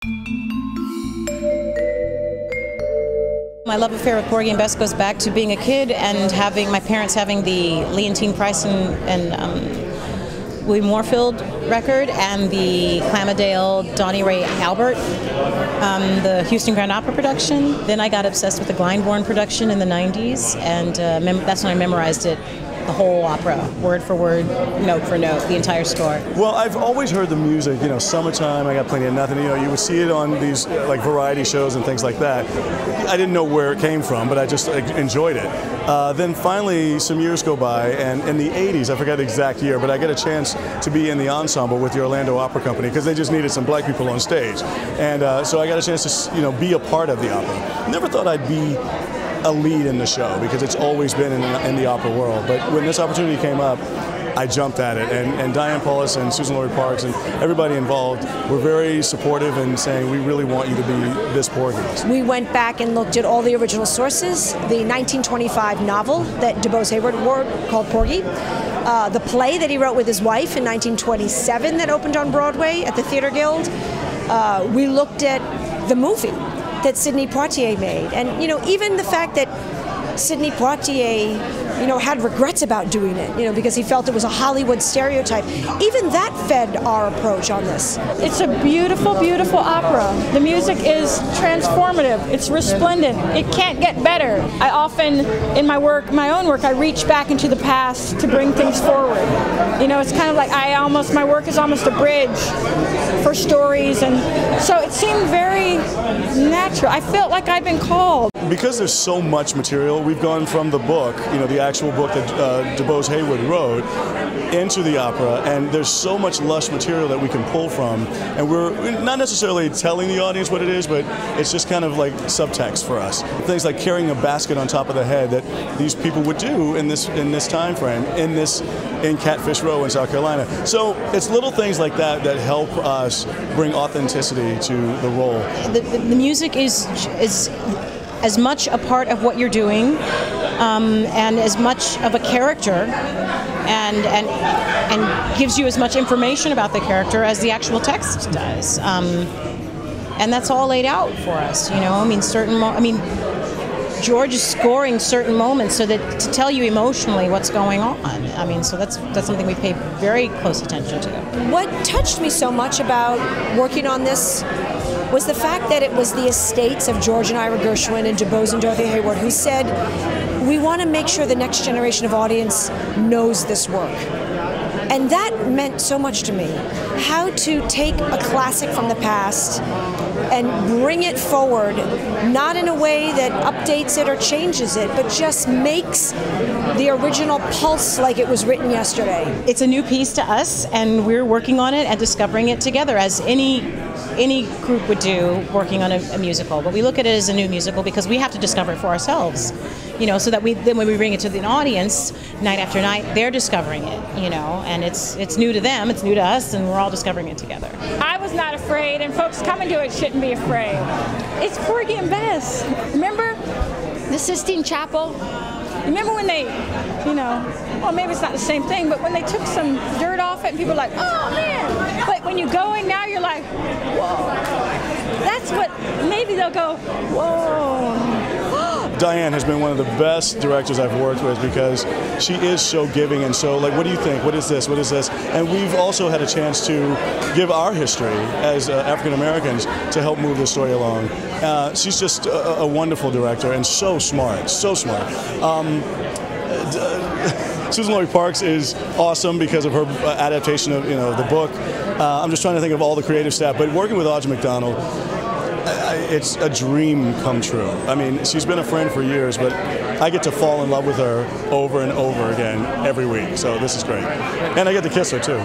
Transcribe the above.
My love affair with Porgy and Bess goes back to being a kid and having my parents having the Leontine Price and William Warfield record and the Clamadale Donnie Ray Albert, the Houston Grand Opera production. Then I got obsessed with the Glyndebourne production in the 90s, and that's when I memorized it. The whole opera, word for word, note for note, the entire score. Well, I've always heard the music, you know, Summertime, I Got Plenty of Nothing, you know, you would see it on these like variety shows and things like that. I didn't know where it came from, but I just enjoyed it. Then finally, some years go by, and in the 80s, I forget the exact year, but I get a chance to be in the ensemble with the Orlando Opera Company because they just needed some black people on stage. And so I got a chance to, you know, be a part of the opera. Never thought I'd be a lead in the show because it's always been in the opera world. But when this opportunity came up, I jumped at it. And Diane, Paulus, and Suzan-Lori Parks and everybody involved were very supportive and saying, we really want you to be this Porgy. We went back and looked at all the original sources, the 1925 novel that DuBose Hayward wrote called Porgy, the play that he wrote with his wife in 1927 that opened on Broadway at the Theatre Guild. We looked at the movie that Sidney Poitier made, and you know, even the fact that Sidney Poitier, you know, had regrets about doing it, you know, because he felt it was a Hollywood stereotype. Even that fed our approach on this. It's a beautiful, beautiful opera. The music is transformative. It's resplendent. It can't get better. I often, in my work, my own work, I reach back into the past to bring things forward. You know, it's kind of like my work is almost a bridge for stories, and so it seemed very natural. I felt like I'd been called. Because there's so much material, we've gone from the book, you know, the actual book that DuBose Hayward wrote, into the opera, and there's so much lush material that we can pull from, and we're not necessarily telling the audience what it is, but it's just kind of like subtext for us. Things like carrying a basket on top of the head that these people would do in this time frame, in Catfish Row in South Carolina. So it's little things like that that help us bring authenticity to the role. The music is as much a part of what you're doing, and as much of a character, and gives you as much information about the character as the actual text does. And that's all laid out for us, you know. I mean, George is scoring certain moments so that to tell you emotionally what's going on. I mean, so that's something we pay very close attention to. What touched me so much about working on this was the fact that it was the estates of George and Ira Gershwin and DuBose and Dorothy Hayward who said, we want to make sure the next generation of audience knows this work. And that meant so much to me. How to take a classic from the past and bring it forward, not in a way that updates it or changes it, but just makes the original pulse like it was written yesterday. It's a new piece to us, and we're working on it and discovering it together, as any group would do working on a musical. But we look at it as a new musical because we have to discover it for ourselves, you know, so that then when we bring it to the audience night after night, they're discovering it, you know, and it's new to them, it's new to us, and we're all discovering it together. I was not afraid, and folks coming to it shouldn't be afraid. It's Porgy and Bess. Remember the Sistine Chapel? Remember when they, you know, well, maybe it's not the same thing, but when they took some dirt off it and people were like, oh man. But when you're going now, you're like, whoa. That's what, maybe they'll go, whoa. Diane has been one of the best directors I've worked with because she is so giving and so like, what do you think? What is this? What is this? And we've also had a chance to give our history as African Americans to help move the story along. She's just a wonderful director and so smart, so smart. Suzan-Lori Parks is awesome because of her adaptation of, you know, the book. I'm just trying to think of all the creative staff, but working with Audra McDonald, it's a dream come true. I mean, she's been a friend for years, but I get to fall in love with her over and over again every week, so this is great. And I get to kiss her too.